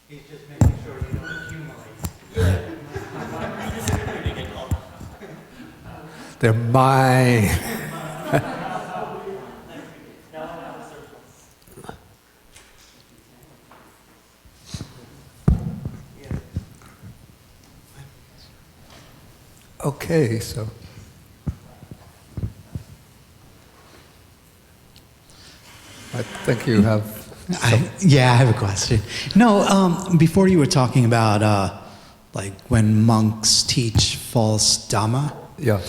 He's just making sure you don't accumulate. They're mine. Okay, so. I think you have. I have a question. No, before you were talking about like when monks teach false Dhamma. Yeah.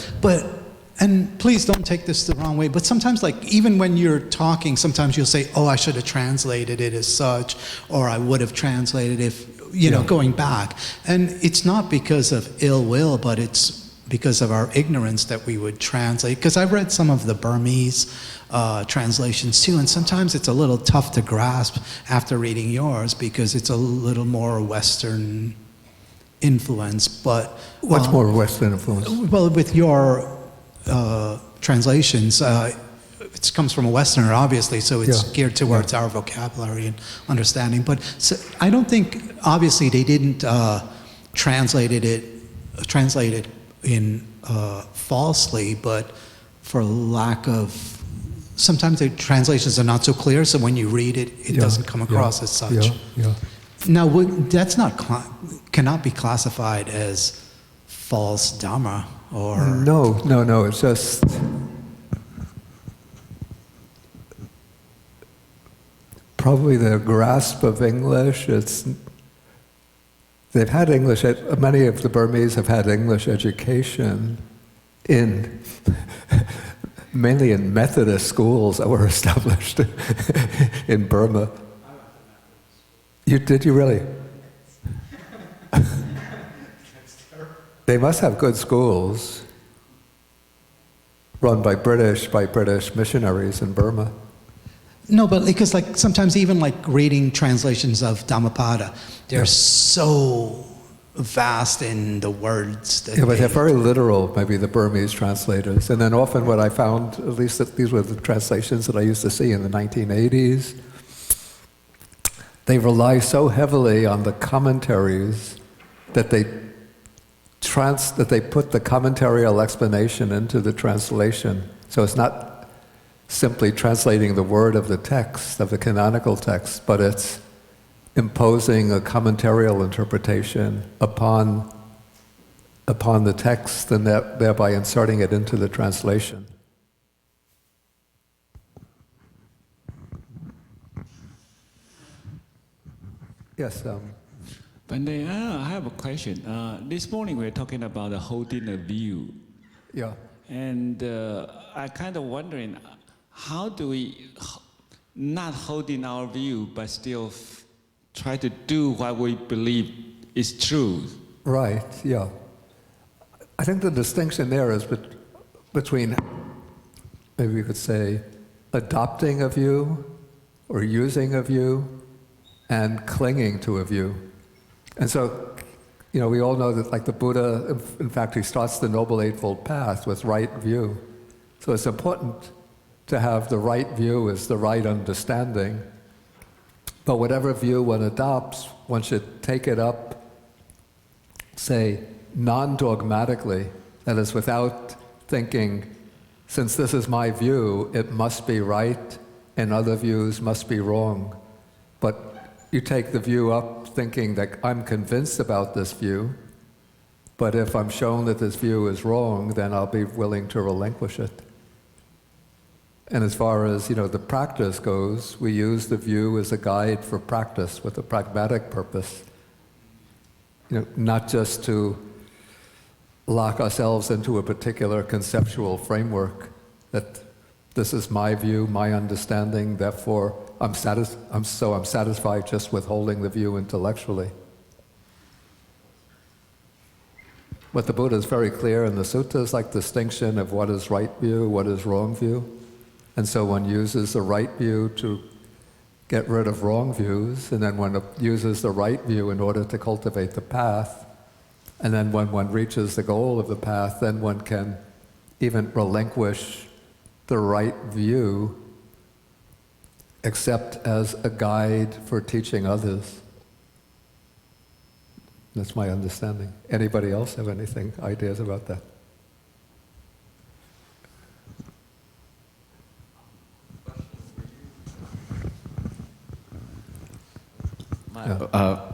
And please don't take this the wrong way, but sometimes, like, even when you're talking, sometimes you'll say, oh, I should have translated it as such, or I would have translated if, you know, going back. And it's not because of ill will, but it's because of our ignorance that we would translate. Because I've read some of the Burmese translations too, and sometimes it's a little tough to grasp after reading yours because it's a little more Western influence. But what's more Western influence? Well, with your translations, it comes from a Westerner, obviously, so it's geared towards our vocabulary and understanding. But so I don't think, obviously, they didn't translate it in falsely, but for lack of. Sometimes the translations are not so clear, so when you read it, it doesn't come across as such. Now, that's cannot be classified as false Dhamma, or no. It's just probably their grasp of English. They've had English. Many of the Burmese have had English education mainly in Methodist schools that were established in Burma. Did you really? They must have good schools run by British missionaries in Burma. No, but because like sometimes even like reading translations of Dhammapada, they're so vast in the words. That but they're very literal, maybe the Burmese translators. And then often what I found, at least that these were the translations that I used to see in the 1980s, they rely so heavily on the commentaries that they put the commentarial explanation into the translation. So it's not simply translating the word of the text, of the canonical text, but it's imposing a commentarial interpretation upon the text and thereby inserting it into the translation. Yes. Bande, I have a question. This morning we were talking about holding a view. Yeah. And I kind of wondering, how do we not holding our view but still try to do what we believe is true? Right, yeah. I think the distinction there is between, maybe we could say, adopting a view or using a view and clinging to a view. And so, you know, we all know that like the Buddha, in fact, he starts the Noble Eightfold Path with right view. So it's important to have the right view as the right understanding. But whatever view one adopts, one should take it up, say, non-dogmatically, that is, without thinking, since this is my view, it must be right, and other views must be wrong. But you take the view up thinking that I'm convinced about this view, but if I'm shown that this view is wrong, then I'll be willing to relinquish it. And as far as, you know, the practice goes, we use the view as a guide for practice with a pragmatic purpose. You know, not just to lock ourselves into a particular conceptual framework that this is my view, my understanding, therefore I'm satisfied just with holding the view intellectually. But the Buddha is very clear in the suttas, like distinction of what is right view, what is wrong view. And so one uses the right view to get rid of wrong views, and then one uses the right view in order to cultivate the path. And then when one reaches the goal of the path, then one can even relinquish the right view except as a guide for teaching others. That's my understanding. Anybody else have anything, ideas about that?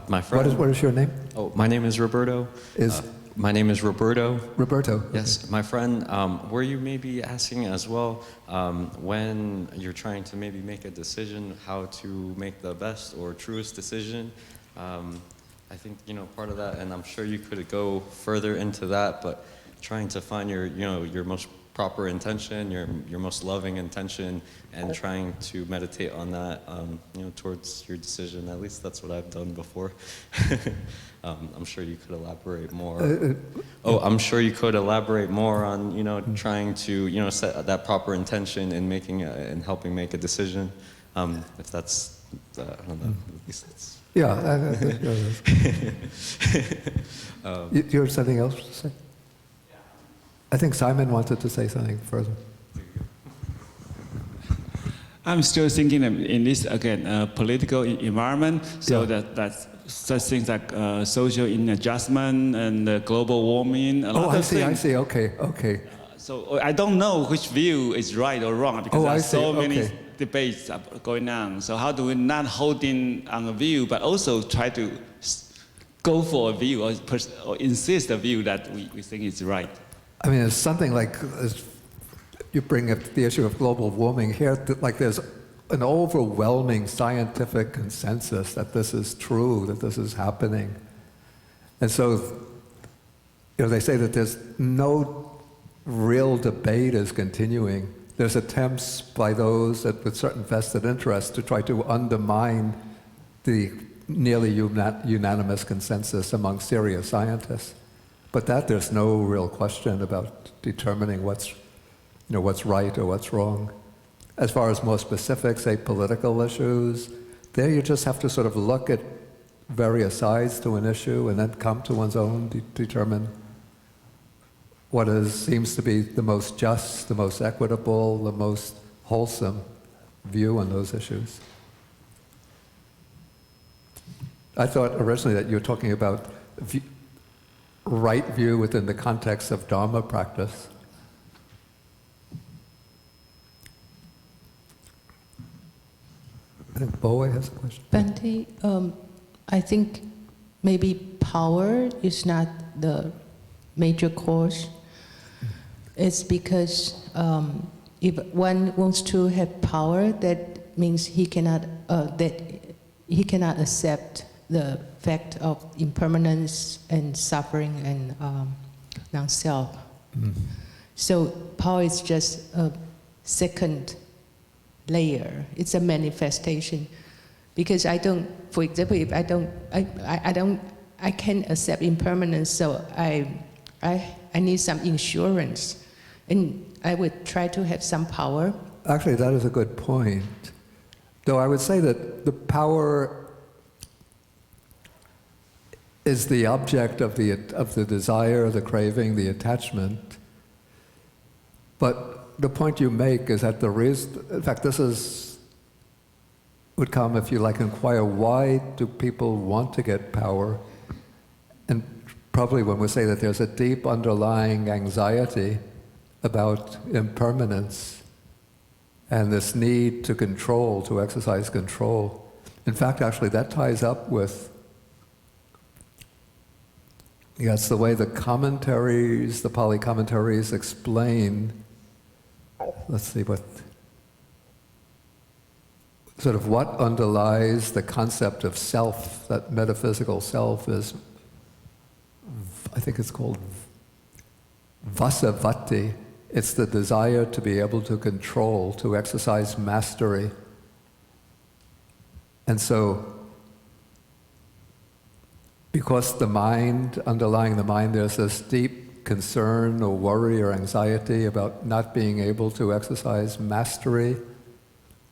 My friend. What is your name? Oh, my name is Roberto. My name is Roberto. Roberto. Yes, okay. my friend. Were you maybe asking as well when you're trying to maybe make a decision how to make the best or truest decision? I think part of that, and I'm sure you could go further into that, but trying to find your most proper intention, your most loving intention, and trying to meditate on that, towards your decision. At least that's what I've done before. I'm sure you could elaborate more. I'm sure you could elaborate more on, trying to, set that proper intention in making and helping make a decision. If that's, I don't know. At least it's. Yeah. You have something else to say? I think Simon wanted to say something further. I'm still thinking in this, again, political environment, so that's such things like social inadjustment and global warming. I see. Okay. So I don't know which view is right or wrong, because there are so many debates going on. So how do we not hold in on a view, but also try to go for a view or insist a view that we think is right? I mean, it's something like, you bring up the issue of global warming here, like there's an overwhelming scientific consensus that this is true, that this is happening. And so, they say that there's no real debate is continuing. There's attempts by those with certain vested interests to try to undermine the nearly unanimous consensus among serious scientists. But there's no real question about determining what's right or what's wrong. As far as more specific, say, political issues, there you just have to sort of look at various sides to an issue and then come to one's own, determine what seems to be the most just, the most equitable, the most wholesome view on those issues. I thought originally that you were talking about right view within the context of Dharma practice. I think Bowie has a question. Bhante, I think maybe power is not the major cause. It's because if one wants to have power, that means he cannot accept the fact of impermanence and suffering and non-self. So power is just a second layer. It's a manifestation. Because I don't, for example, if I can't accept impermanence, so I need some insurance, and I would try to have some power. Actually, that is a good point. Though I would say that the power is the object of the desire, the craving, the attachment. But the point you make is that in fact, this would come if you inquire, why do people want to get power? And probably when we say that there's a deep underlying anxiety about impermanence and this need to control, to exercise control. In fact, actually, that ties up with, it's the way the commentaries, the Pali commentaries explain, let's see what underlies the concept of self, that metaphysical self is, I think it's called vasavati. It's the desire to be able to control, to exercise mastery. And so, because the mind, underlying the mind, there's this deep concern or worry or anxiety about not being able to exercise mastery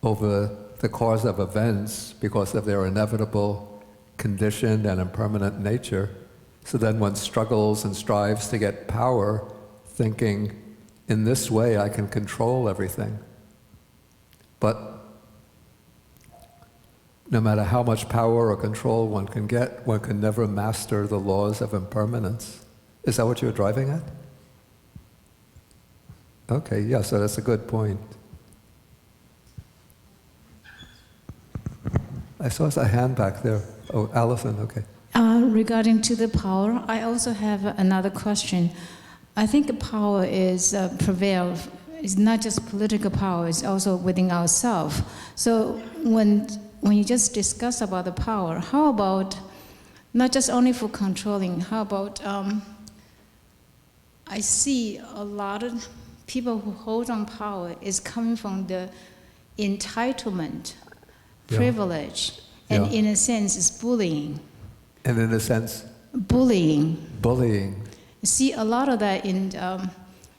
over the course of events because of their inevitable conditioned and impermanent nature. So then one struggles and strives to get power, thinking, in this way I can control everything. But no matter how much power or control one can get, one can never master the laws of impermanence. Is that what you're driving at? Okay, yeah, so that's a good point. I saw a hand back there. Oh, Alison, okay. Regarding to the power, I also have another question. I think power is prevail. It's not just political power; it's also within ourselves. So when you just discuss about the power, how about not just only for controlling? How about I see a lot of people who hold on power is coming from the entitlement, privilege, and in a sense, it's bullying. And in a sense? Bullying. Bullying. You see a lot of that in,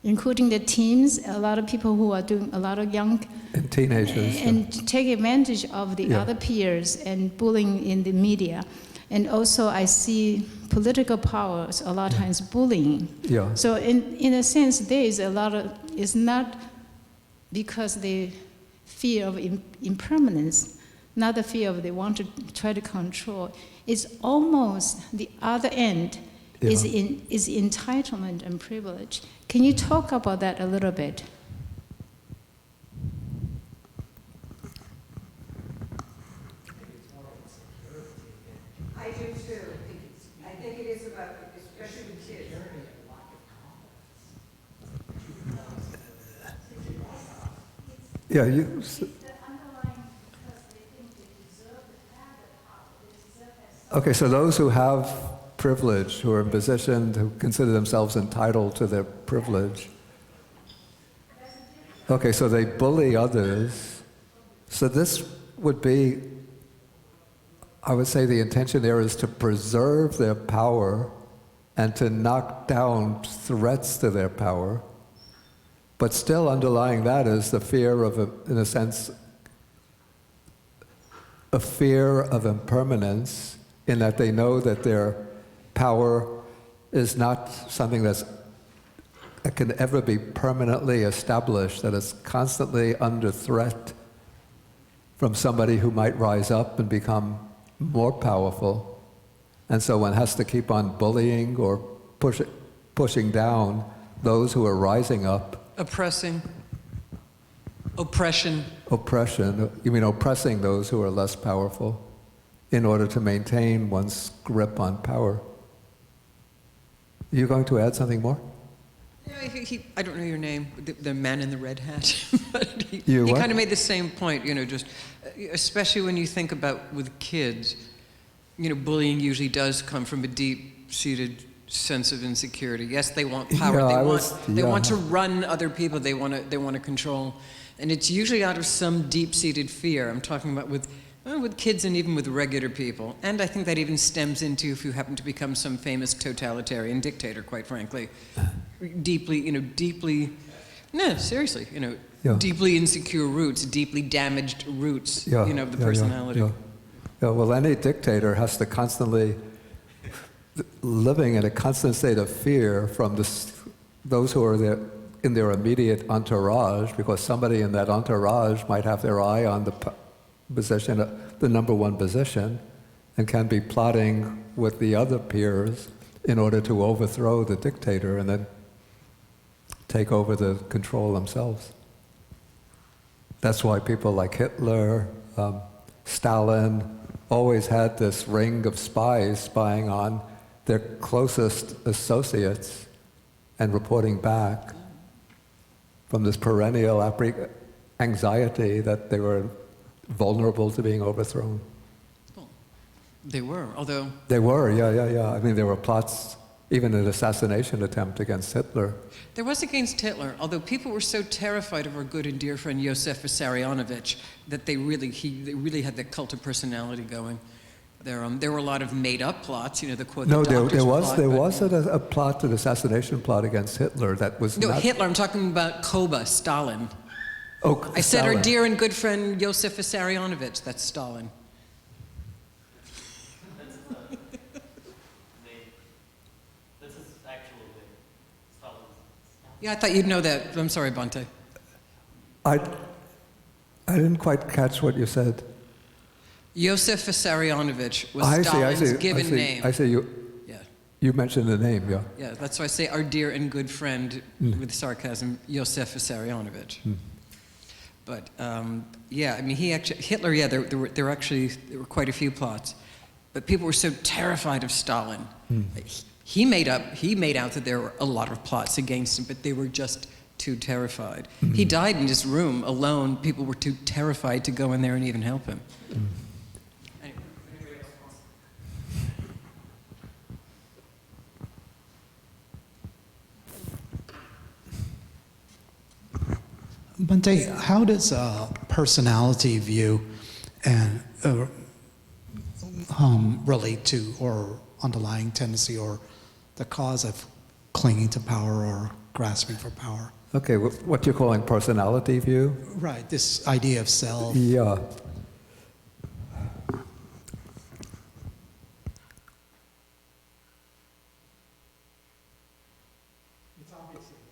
including the teens, a lot of people who are doing a lot of young... And teenagers. And take advantage of the other peers and bullying in the media. And also I see political powers a lot of times bullying. Yeah. So in a sense, there is a lot of... It's not because the fear of impermanence, not the fear of they want to try to control. It's almost the other end is entitlement and privilege. Can you talk about that a little bit? I do too. I think it is about, especially with kids. Yeah, you... Okay, so those who have privilege, who are in position, who consider themselves entitled to their privilege. Okay, so they bully others. So this would be, I would say the intention there is to preserve their power and to knock down threats to their power. But still underlying that is the fear of, in a sense, a fear of impermanence, in that they know that their power is not something that can ever be permanently established, that is constantly under threat from somebody who might rise up and become more powerful. And so one has to keep on bullying or pushing down those who are rising up. Oppressing. Oppression. Oppression. You mean oppressing those who are less powerful in order to maintain one's grip on power. Are you going to add something more? I don't know your name, the man in the red hat. But he what? kind of made the same point, just especially when you think about with kids, bullying usually does come from a deep-seated sense of insecurity. Yes, they want power. They want to run other people. They want to control, and it's usually out of some deep-seated fear. I'm talking about with kids and even with regular people. And I think that even stems into if you happen to become some famous totalitarian dictator, quite frankly. Deeply, deeply insecure roots, deeply damaged roots, of the personality. Yeah, well, any dictator has to constantly living in a constant state of fear from those who are there in their immediate entourage, because somebody in that entourage might have their eye on the position, the number one position, and can be plotting with the other peers in order to overthrow the dictator and then take over the control themselves. That's why people like Hitler, Stalin, always had this ring of spies spying on their closest associates and reporting back from this perennial anxiety that they were vulnerable to being overthrown. Well, they were, although... They were, yeah. I mean, there were plots, even an assassination attempt against Hitler. There was against Hitler, although people were so terrified of our good and dear friend Josef Vissarionovich that they really had the cult of personality going. There were a lot of made-up plots, the quote. No, there was a plot, an assassination plot against Hitler that was no not... Hitler. I'm talking about Koba, Stalin. Oh, I said Stalin. our dear and good friend Josef Vissarionovich. That's Stalin. That's his actual name. Stalin. Yeah, I thought you'd know that. I'm sorry, Bhante. I didn't quite catch what you said. Yosef Vissarionovich was I Stalin's given name. I see. Yeah. You mentioned the name, yeah. Yeah, that's why I say our dear and good friend, with sarcasm, Yosef Vissarionovich. But yeah, I mean, Hitler. Yeah, there were quite a few plots, but people were so terrified of Stalin. He made out that there were a lot of plots against him, but they were just too terrified. He died in his room alone. People were too terrified to go in there and even help him. Anyway, anybody else wants? Bhante, how does a personality view and relate to or underlying tendency or the cause of clinging to power or grasping for power? Okay, what you're calling personality view? Right, this idea of self. Yeah.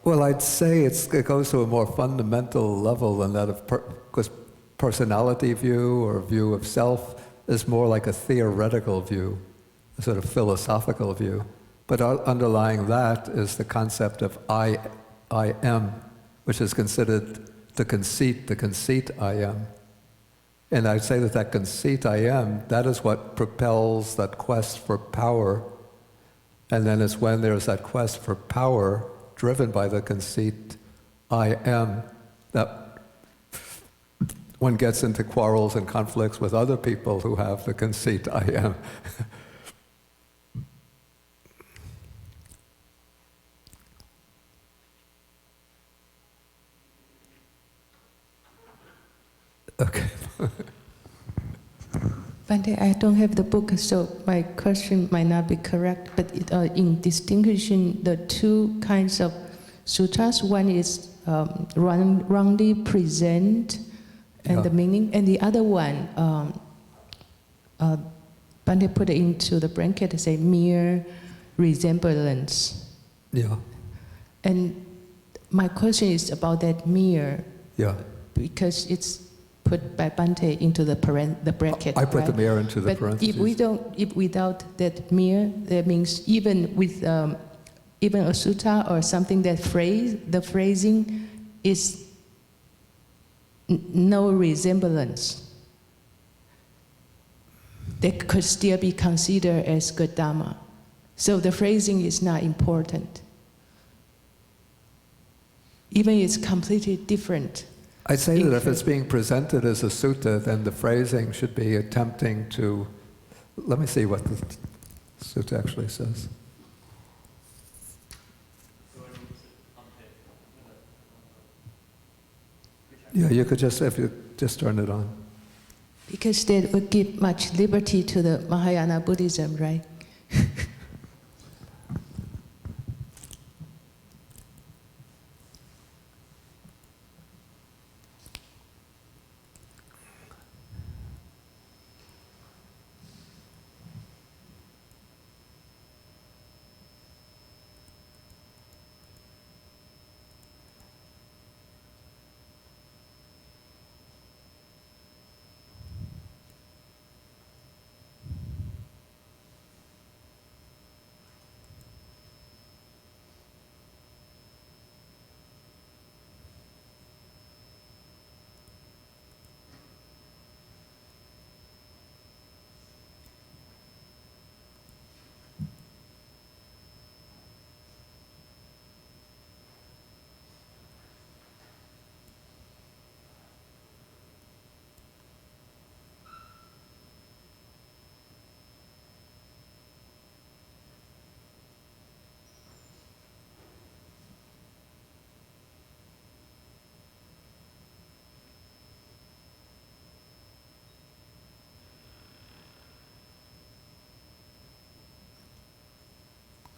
Well, I'd say it goes to a more fundamental level than that of because personality view or view of self is more like a theoretical view, a sort of philosophical view. But underlying that is the concept of I am, which is considered the conceit I am. And I'd say that conceit I am, that is what propels that quest for power. And then it's when there's that quest for power driven by the conceit I am, that one gets into quarrels and conflicts with other people who have the conceit I am. Okay. Bhante, I don't have the book, so my question might not be correct, but in distinguishing the two kinds of sutras, one is wrongly present and the meaning, and the other one, Bhante put it into the bracket to say mere resemblance. Yeah. And my question is about that mere. Yeah. Because it's put by Bhante into the bracket. I put right? the mirror into the but parentheses. if without that mirror, that means even with even a sutta or something that the phrasing is no resemblance. That could still be considered as good Dhamma. So the phrasing is not important. Even it's completely different. I'd say that if it's being presented as a sutta, then the phrasing should be attempting to, let me see what the sutta actually says. Yeah, you could just, if you just turn it on. Because that would give much liberty to the Mahayana Buddhism, right?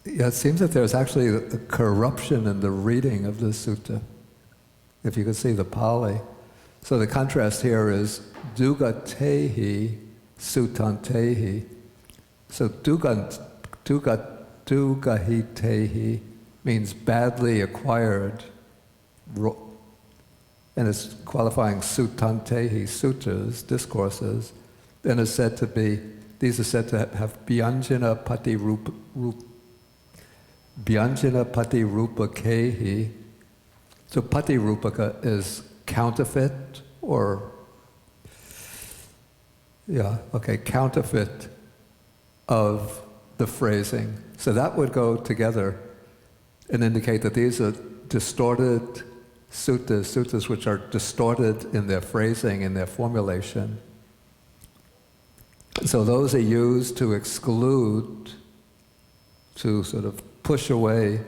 Yeah, it seems that there's actually a corruption in the reading of the sutta, if you could see the Pali. So the contrast here is dugatehi sutantehi. So dugahitehi means badly acquired, and it's qualifying sutantehi, sutras, discourses, then is said to be, these are said to have Bhyanjana Pati Rupa Kehi. So Pati Rupaka is counterfeit or, counterfeit of the phrasing. So that would go together and indicate that these are distorted suttas which are distorted in their phrasing, in their formulation. So those are used to exclude, to sort of push away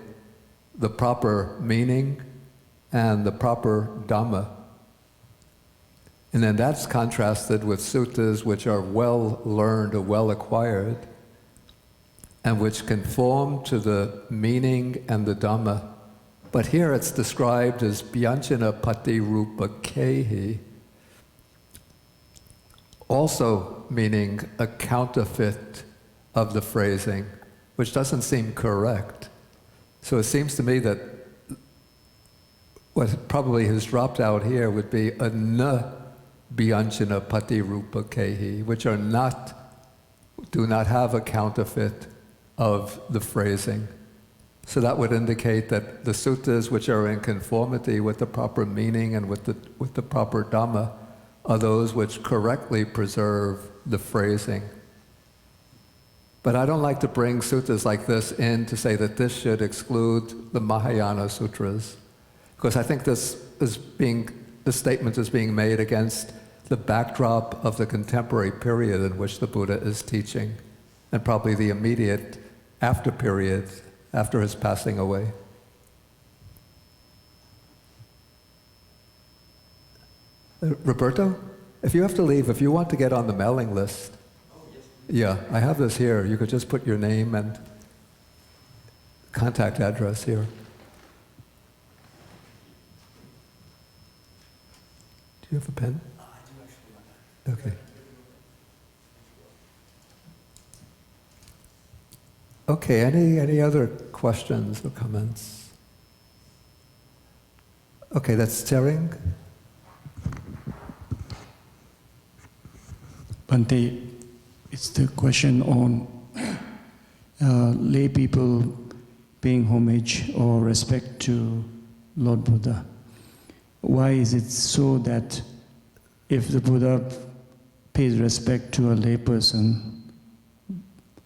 the proper meaning and the proper Dhamma. And then that's contrasted with suttas which are well learned or well acquired and which conform to the meaning and the Dhamma. But here it's described as Bhyanjana Pati Rupa Kehi, also meaning a counterfeit of the phrasing, which doesn't seem correct. So it seems to me that what probably has dropped out here would be a na Bhyanjana Pati Rupa Kehi, which are do not have a counterfeit of the phrasing. So that would indicate that the suttas which are in conformity with the proper meaning and with the proper Dhamma are those which correctly preserve the phrasing. But I don't like to bring suttas like this in to say that this should exclude the Mahayana sutras, because I think this statement is being made against the backdrop of the contemporary period in which the Buddha is teaching, and probably the immediate after period, after his passing away. Roberto, if you have to leave, if you want to get on the mailing list, yeah, I have this here. You could just put your name and contact address here. Do you have a pen? I do actually. Okay. Okay, any other questions or comments? Okay, that's Tsering. Bhante, it's the question on lay people paying homage or respect to Lord Buddha. Why is it so that if the Buddha pays respect to a lay person,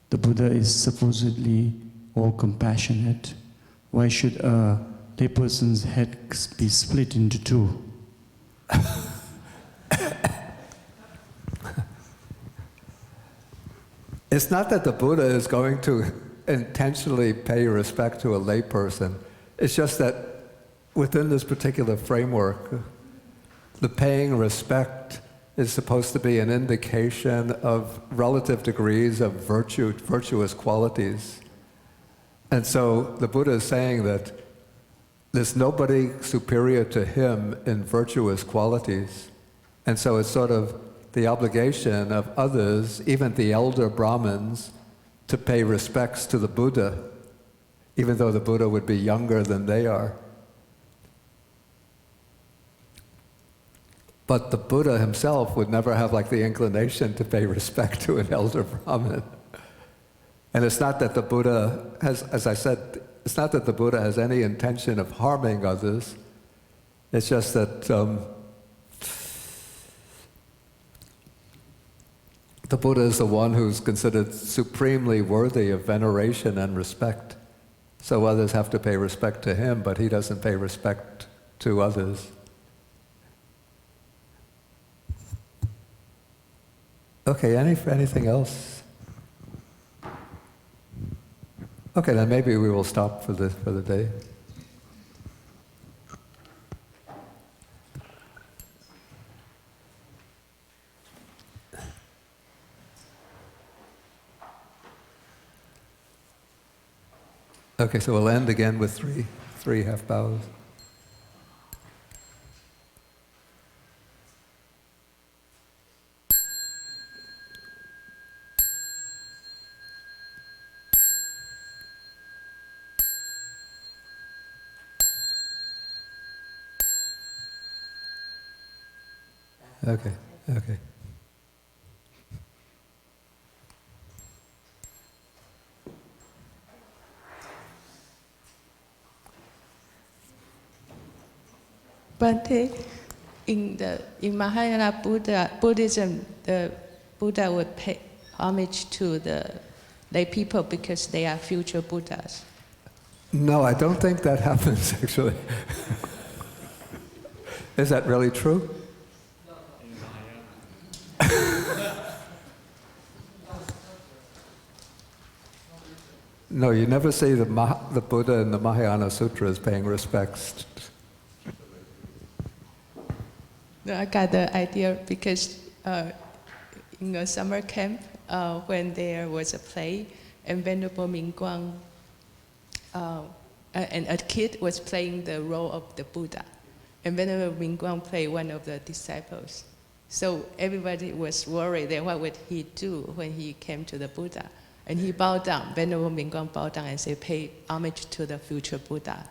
the Buddha is supposedly all compassionate? Why should a lay person's head be split into two? It's not that the Buddha is going to intentionally pay respect to a layperson. It's just that within this particular framework, the paying respect is supposed to be an indication of relative degrees of virtuous qualities. And so the Buddha is saying that there's nobody superior to him in virtuous qualities. And so it's sort of the obligation of others, even the elder Brahmins, to pay respects to the Buddha, even though the Buddha would be younger than they are. But the Buddha himself would never have like the inclination to pay respect to an elder Brahmin. And it's not that the Buddha has, as I said, it's not that the Buddha has any intention of harming others. It's just that the Buddha is the one who's considered supremely worthy of veneration and respect. So others have to pay respect to him, but he doesn't pay respect to others. Okay, anything else? Okay, then maybe we will stop for the day. Okay, so we'll end again with three half bows. Okay. But in Mahayana Buddhism, the Buddha would pay homage to the lay people because they are future Buddhas. No, I don't think that happens, actually. Is that really true? No, you never see the Buddha in the Mahayana Sutras paying respects. No, I got the idea because in a summer camp, when there was a play, and Venerable Mingguang, and a kid was playing the role of the Buddha, and Venerable Mingguang played one of the disciples. So everybody was worried that what would he do when he came to the Buddha. And he bowed down, Venerable Mingguang bowed down and said, pay homage to the future Buddha.